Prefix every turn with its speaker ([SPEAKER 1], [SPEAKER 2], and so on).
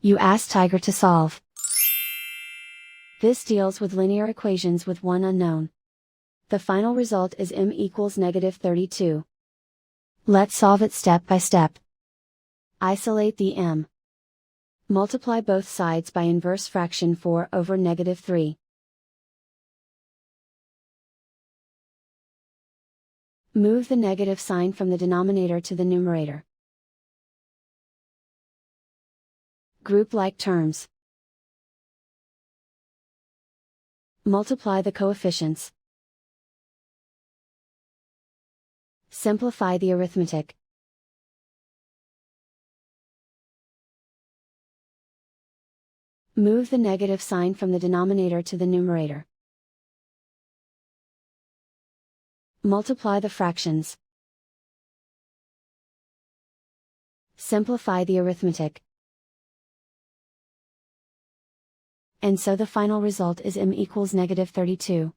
[SPEAKER 1] You ask Tiger to solve. This deals with linear equations with one unknown. The final result is m equals -32. Let's solve it step by step. Isolate the m. Multiply both sides by inverse fraction 4 over -3. Move the negative sign from the denominator to the numerator. Group like terms. Multiply the coefficients. Simplify the arithmetic. Move the negative sign from the denominator to the numerator. Multiply the fractions. Simplify the arithmetic. And so the final result is m equals -32.